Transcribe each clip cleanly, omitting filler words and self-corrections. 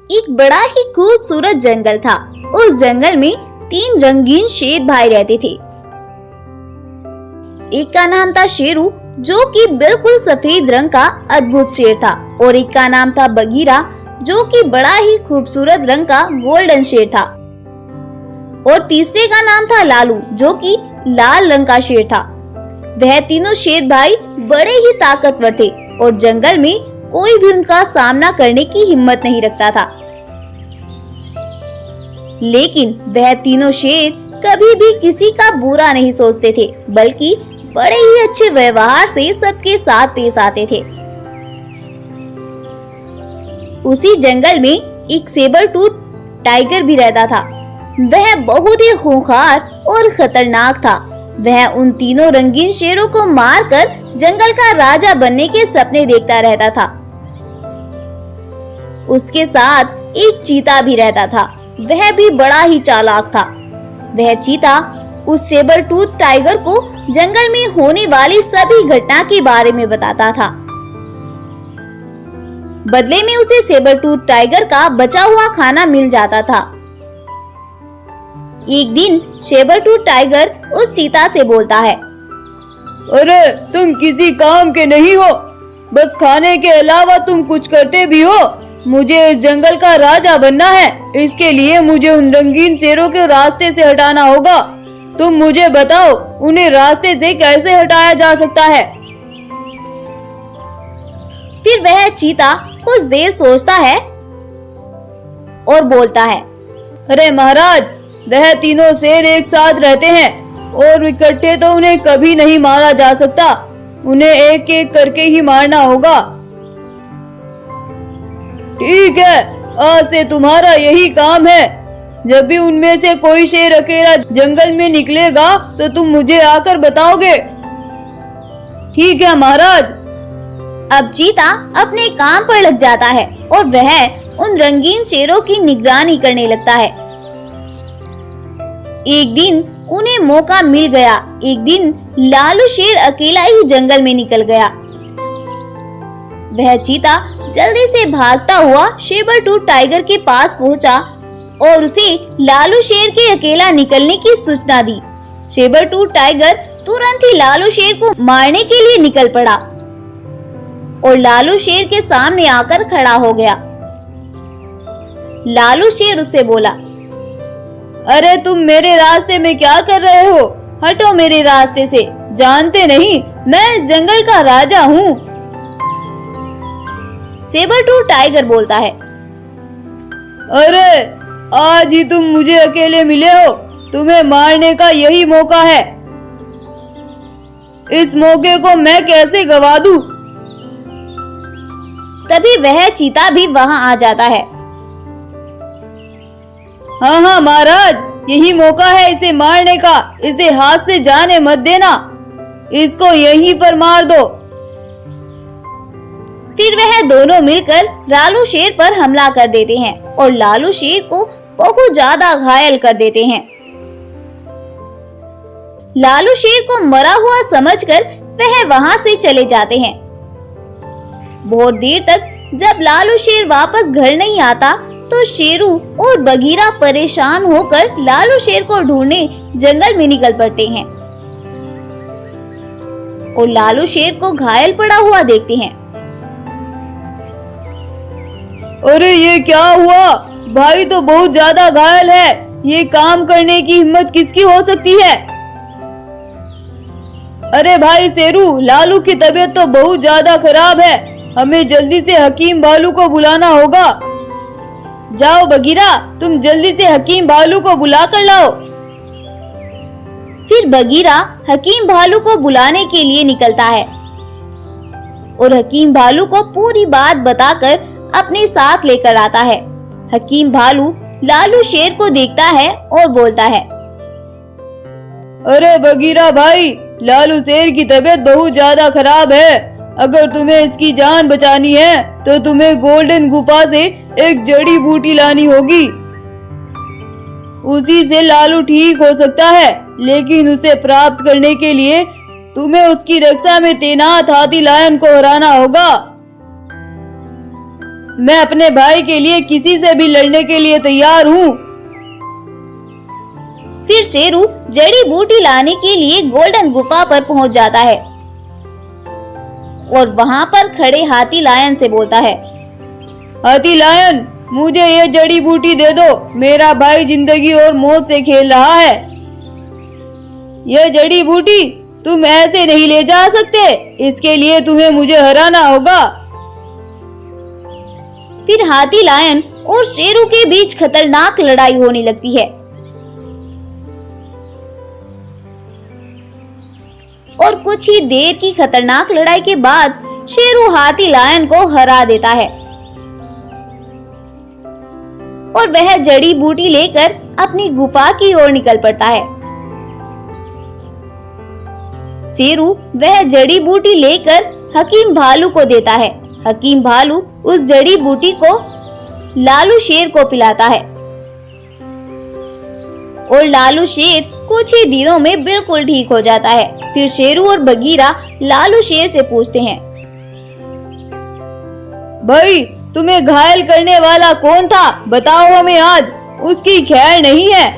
एक बड़ा ही खूबसूरत जंगल था। उस जंगल में 3 रंगीन शेर भाई रहते थे। एक का नाम था शेरू, जो कि बिल्कुल सफेद रंग का अद्भुत शेर था, और एक का नाम था बगीरा, जो कि बड़ा ही खूबसूरत रंग का गोल्डन शेर था, और तीसरे का नाम था लालू, जो कि लाल रंग का शेर था। वह तीनों शेर भाई बड़े ही ताकतवर थे और जंगल में कोई भी उनका सामना करने की हिम्मत नहीं रखता था। लेकिन वह तीनों शेर कभी भी किसी का बुरा नहीं सोचते थे, बल्कि बड़े ही अच्छे व्यवहार से सबके साथ पेश आते थे। उसी जंगल में एक सेबर टूथ टाइगर भी रहता था। वह बहुत ही खूंखार और खतरनाक था। वह उन तीनों रंगीन शेरों को मारकर जंगल का राजा बनने के सपने देखता रहता था। उसके साथ एक चीता भी रहता था। वह भी बड़ा ही चालाक था। वह चीता उस सेबर टूथ टाइगर को जंगल में होने वाली सभी घटना के बारे में बताता था। बदले में उसे सेबर टूथ टाइगर का बचा हुआ खाना मिल जाता था। एक दिन सेबर टूथ टाइगर उस चीता से बोलता है, अरे तुम किसी काम के नहीं हो, बस खाने के अलावा तुम कुछ करते भी हो। मुझे इस जंगल का राजा बनना है, इसके लिए मुझे उन रंगीन शेरों के रास्ते से हटाना होगा। तुम मुझे बताओ, उन्हें रास्ते से कैसे हटाया जा सकता है? फिर वह चीता कुछ देर सोचता है और बोलता है, अरे महाराज, वह तीनों शेर एक साथ रहते हैं और इकट्ठे तो उन्हें कभी नहीं मारा जा सकता। उन्हें एक एक करके ही मारना होगा। ठीक है, आज से तुम्हारा यही काम है। जब भी उनमें से कोई शेर अकेला जंगल में निकलेगा तो तुम मुझे आकर बताओगे। ठीक है महाराज। अब चीता अपने काम पर लग जाता है और वह उन रंगीन शेरों की निगरानी करने लगता है। एक दिन उन्हें मौका मिल गया। एक दिन लालू शेर अकेला ही जंगल में निकल गया। वह चीता जल्दी से भागता हुआ सेबर टूथ टाइगर के पास पहुंचा और उसे लालू शेर के अकेला निकलने की सूचना दी। सेबर टूथ टाइगर तुरंत ही लालू शेर को मारने के लिए निकल पड़ा और लालू शेर के सामने आकर खड़ा हो गया। लालू शेर उससे बोला, अरे तुम मेरे रास्ते में क्या कर रहे हो? हटो मेरे रास्ते से। जानते नहीं मैं इस जंगल का राजा हूँ। सेबर टूथ टाइगर बोलता है, अरे आज ही तुम मुझे अकेले मिले हो। तुम्हें मारने का यही मौका है। इस मौके को मैं कैसे गवा दूं? तभी वह चीता भी वहां आ जाता है। हाँ हाँ महाराज, यही मौका है इसे मारने का। इसे हाथ से जाने मत देना। इसको यहीं पर मार दो। फिर वह दोनों मिलकर लालू शेर पर हमला कर देते हैं और लालू शेर को बहुत ज्यादा घायल कर देते हैं। लालू शेर को मरा हुआ समझकर वह वहां से चले जाते हैं। बहुत देर तक जब लालू शेर वापस घर नहीं आता तो शेरू और बगीरा परेशान होकर लालू शेर को ढूंढने जंगल में निकल पड़ते हैं और लालू शेर को घायल पड़ा हुआ देखते हैं। अरे ये क्या हुआ? भाई तो बहुत ज्यादा घायल है। ये काम करने की हिम्मत किसकी हो सकती है? अरे भाई शेरू, लालू की तबीयत तो बहुत ज्यादा खराब है। हमें जल्दी से हकीम भालू को बुलाना होगा। जाओ बगीरा, तुम जल्दी से हकीम भालू को बुला कर लाओ। फिर बगीरा हकीम भालू को बुलाने के लिए निकलता है और हकीम भालू को पूरी बात बताकर अपने साथ लेकर आता है। हकीम भालू लालू शेर को देखता है और बोलता है, अरे बगीरा भाई, लालू शेर की तबीयत बहुत ज्यादा खराब है। अगर तुम्हें इसकी जान बचानी है तो तुम्हें गोल्डन गुफा से एक जड़ी बूटी लानी होगी। उसी से लालू ठीक हो सकता है, लेकिन उसे प्राप्त करने के लिए तुम्हें उसकी रक्षा में तैनात हाथी लायन को हराना होगा। मैं अपने भाई के लिए किसी से भी लड़ने के लिए तैयार हूँ। फिर शेरू जड़ी बूटी लाने के लिए गोल्डन गुफा पर पहुंच जाता है और वहां पर खड़े हाथी लायन से बोलता है, हाथी लायन, मुझे ये जड़ी बूटी दे दो। मेरा भाई जिंदगी और मौत से खेल रहा है। ये जड़ी बूटी तुम ऐसे नहीं ले जा सकते। इसके लिए तुम्हें मुझे हराना होगा। फिर हाथी लायन और शेरू के बीच खतरनाक लड़ाई होने लगती है और कुछ ही देर की खतरनाक लड़ाई के बाद शेरू हाथी लायन को हरा देता है और वह जड़ी बूटी लेकर अपनी गुफा की ओर निकल पड़ता है। शेरू वह जड़ी बूटी लेकर हकीम भालू को देता है। हकीम भालू उस जड़ी बूटी को लालू शेर को पिलाता है और लालू शेर कुछ ही दिनों में बिल्कुल ठीक हो जाता है। फिर शेरू और बगीरा लालू शेर से पूछते हैं, भाई तुम्हें घायल करने वाला कौन था? बताओ हमें आज। उसकी खैर नहीं है।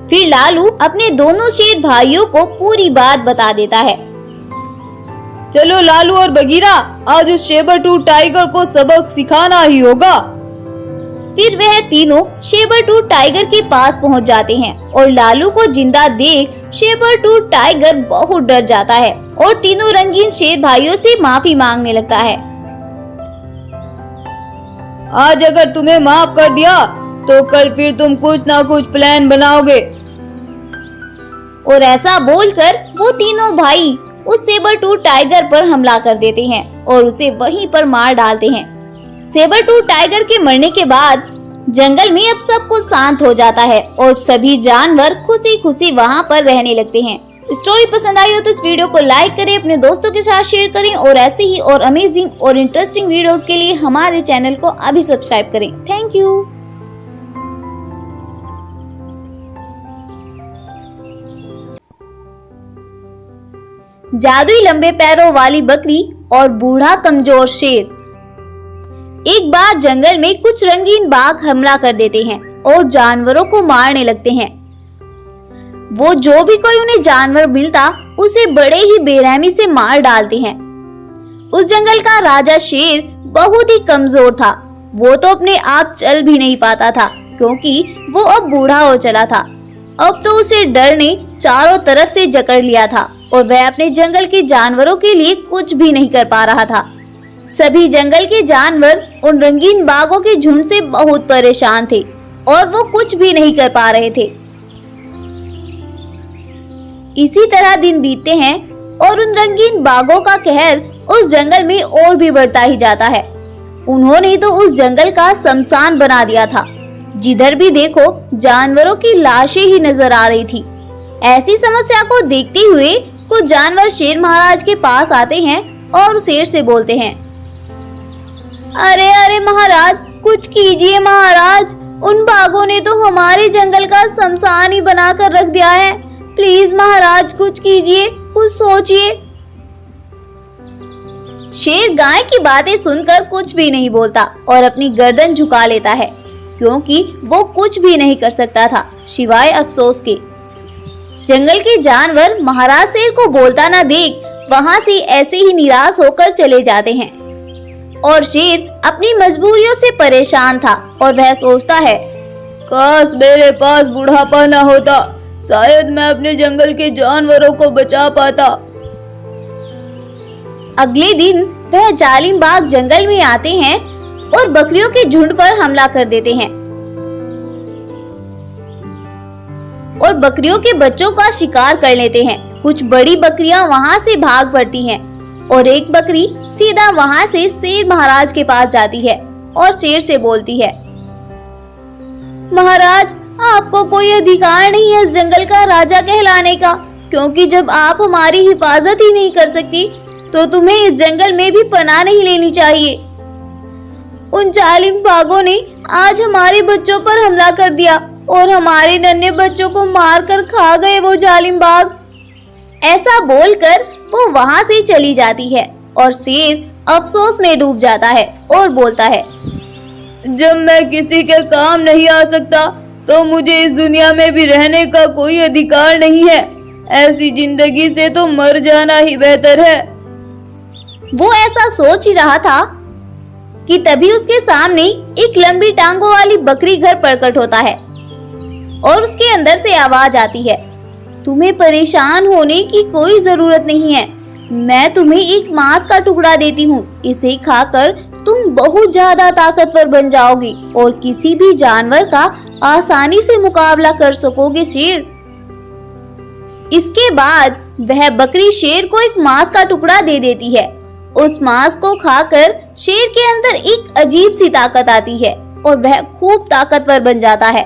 फिर लालू अपने दोनों शेर भाइयों को पूरी बात बता देता है। चलो लालू और बगीरा, आज उस सेबर-टूथ टाइगर को सबक सिखाना ही होगा। फिर वह तीनों सेबर-टूथ टाइगर के पास पहुंच जाते हैं और लालू को जिंदा देख सेबर-टूथ टाइगर बहुत डर जाता है और तीनों रंगीन शेर भाइयों से माफी मांगने लगता है। आज अगर तुम्हें माफ कर दिया तो कल फिर तुम कुछ ना कुछ प्लान बनाओगे। और ऐसा बोलकर वो तीनों भाई उस सेबर-टूथ टाइगर पर हमला कर देते हैं और उसे वहीं पर मार डालते हैं। सेबर-टूथ टाइगर के मरने के बाद जंगल में अब सब कुछ शांत हो जाता है और सभी जानवर खुशी खुशी वहाँ पर रहने लगते हैं। स्टोरी पसंद आई हो तो इस वीडियो को लाइक करें, अपने दोस्तों के साथ शेयर करें और ऐसे ही और अमेजिंग और इंटरेस्टिंग वीडियोस के लिए हमारे चैनल को अभी सब्सक्राइब करें। Thank you. जादुई लंबे पैरों वाली बकरी और बूढ़ा कमजोर शेर। एक बार जंगल में कुछ रंगीन बाघ हमला कर देते हैं और जानवरों को मारने लगते हैं। वो जो भी कोई उन्हें जानवर मिलता उसे बड़े ही बेरहमी से मार डालते हैं। उस जंगल का राजा शेर बहुत ही कमजोर था। वो तो अपने आप चल भी नहीं पाता था क्योंकि वो अब बूढ़ा हो चला था। अब तो उसे डर ने चारों तरफ से जकड़ लिया था और वह अपने जंगल के जानवरों के लिए कुछ भी नहीं कर पा रहा था। सभी जंगल के जानवर उन रंगीन बाघों के झुंड से बहुत परेशान थे और वो कुछ भी नहीं कर पा रहे थे। इसी तरह दिन बीतते हैं और उन रंगीन बाघों का कहर उस जंगल में और भी बढ़ता ही जाता है। उन्होंने तो उस जंगल का शमशान बना दिया था। जिधर भी देखो जानवरों की लाशें ही नजर आ रही थी। ऐसी समस्या को देखते हुए कुछ जानवर शेर महाराज के पास आते हैं और शेर से बोलते हैं, अरे अरे महाराज, कुछ कीजिए महाराज। उन बाघों ने तो हमारे जंगल का शमशान ही बनाकर रख दिया है। प्लीज महाराज कुछ कीजिए, कुछ सोचिए। शेर गाय की बातें सुनकर कुछ भी नहीं बोलता और अपनी गर्दन झुका लेता है क्योंकि वो कुछ भी नहीं कर सकता था सिवाय अफसोस के। जंगल के जानवर महाराज शेर को बोलता ना देख वहां से ऐसे ही निराश होकर चले जाते हैं और शेर अपनी मजबूरियों से परेशान था और वह सोचता है, काश मेरे पास बुढ़ापा न होता, शायद मैं अपने जंगल के जानवरों को बचा पाता। अगले दिन वह जालिम बाघ जंगल में आते हैं और बकरियों के झुंड पर हमला कर देते हैं और बकरियों के बच्चों का शिकार कर लेते हैं। कुछ बड़ी बकरियां वहां से भाग पड़ती हैं और एक बकरी सीधा वहां से शेर महाराज के पास जाती है और शेर से बोलती है, महाराज, आपको कोई अधिकार नहीं है इस जंगल का राजा कहलाने का, क्योंकि जब आप हमारी हिफाजत ही नहीं कर सकती तो तुम्हें इस जंगल में भी पनाह नहीं लेनी चाहिए। उन जालिम बाघों ने आज हमारे बच्चों पर हमला कर दिया और हमारे नन्हे बच्चों को मारकर खा गए वो जालिम बाघ। ऐसा बोलकर वो वहां से चली जाती है और शेर अफसोस में डूब जाता है और बोलता है, जब मैं किसी के काम नहीं आ सकता तो मुझे इस दुनिया में भी रहने का कोई अधिकार नहीं है। ऐसी जिंदगी से तो मर जाना ही बेहतर है। वो ऐसा सोच ही रहा था कि तभी उसके सामने एक लंबी टांगों वाली बकरी घर प्रकट होता है और उसके अंदर से आवाज आती है, तुम्हें परेशान होने की कोई जरूरत नहीं है, मैं तुम्हें एक मांस का टुकड़ा देती हूँ, इसे खाकर तुम बहुत ज्यादा ताकतवर बन जाओगी और किसी भी जानवर का आसानी से मुकाबला कर सकोगे शेर। इसके बाद वह बकरी शेर को एक मांस का टुकड़ा दे देती है। उस मांस को खाकर शेर के अंदर एक अजीब सी ताकत आती है और वह खूब ताकतवर बन जाता है।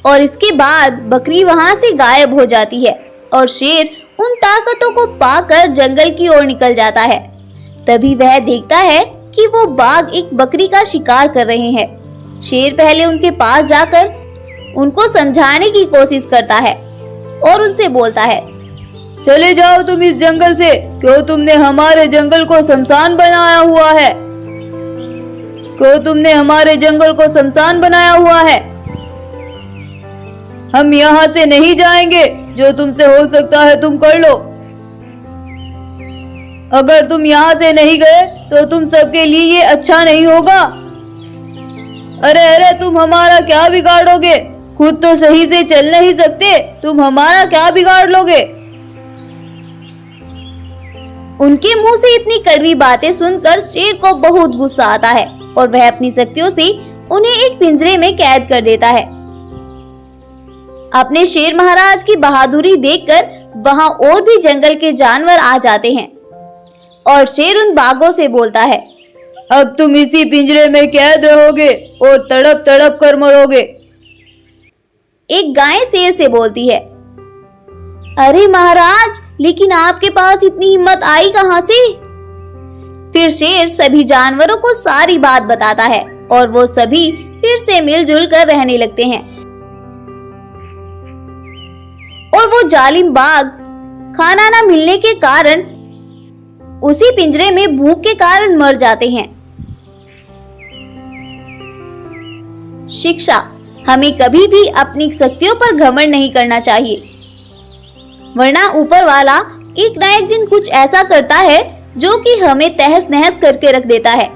और इसके बाद बकरी वहां से गायब हो जाती है और शेर उन ताकतों को पाकर जंगल की ओर निकल जाता है। तभी वह देखता है कि वो बाघ एक बकरी का शिकार कर रहे हैं। शेर पहले उनके पास जाकर उनको समझाने की कोशिश करता है और उनसे बोलता है, चले जाओ तुम इस जंगल से, क्यों तुमने हमारे जंगल को शमशान बनाया हुआ है? क्यों तुमने हमारे जंगल को शमशान बनाया हुआ है? हम यहाँ से नहीं जाएंगे, जो तुमसे हो सकता है तुम कर लो। अगर तुम यहाँ से नहीं गए तो तुम सबके लिए ये अच्छा नहीं होगा। अरे अरे, तुम हमारा क्या बिगाड़ोगे? खुद तो सही से चल नहीं सकते, तुम हमारा क्या बिगाड़ लोगे? उनके मुंह से इतनी कड़वी बातें सुनकर शेर को बहुत गुस्सा आता है और वह अपनी शक्तियों से उन्हें एक पिंजरे में कैद कर देता है। अपने शेर महाराज की बहादुरी देखकर वहां और भी जंगल के जानवर आ जाते हैं और शेर उन बाघों से बोलता है, अब तुम इसी पिंजरे में कैद रहोगे और तड़प तड़प कर मरोगे। एक गाय शेर से बोलती है, अरे महाराज, लेकिन आपके पास इतनी हिम्मत आई कहां से? फिर शेर सभी जानवरों को सारी बात बताता है और वो सभी फिर से मिलजुल कर रहने लगते हैं। और वो जालिम बाघ खाना न मिलने के कारण उसी पिंजरे में भूख के कारण मर जाते हैं। शिक्षा, हमें कभी भी अपनी शक्तियों पर घमंड नहीं करना चाहिए, वरना ऊपर वाला एक ना एक दिन कुछ ऐसा करता है जो कि हमें तहस नहस करके रख देता है।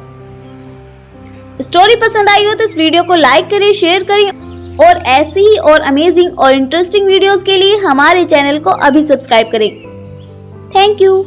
स्टोरी पसंद आई हो तो इस वीडियो को लाइक करें, शेयर करें और ऐसी ही और अमेजिंग और इंटरेस्टिंग वीडियोस के लिए हमारे चैनल को अभी सब्सक्राइब करें। Thank you.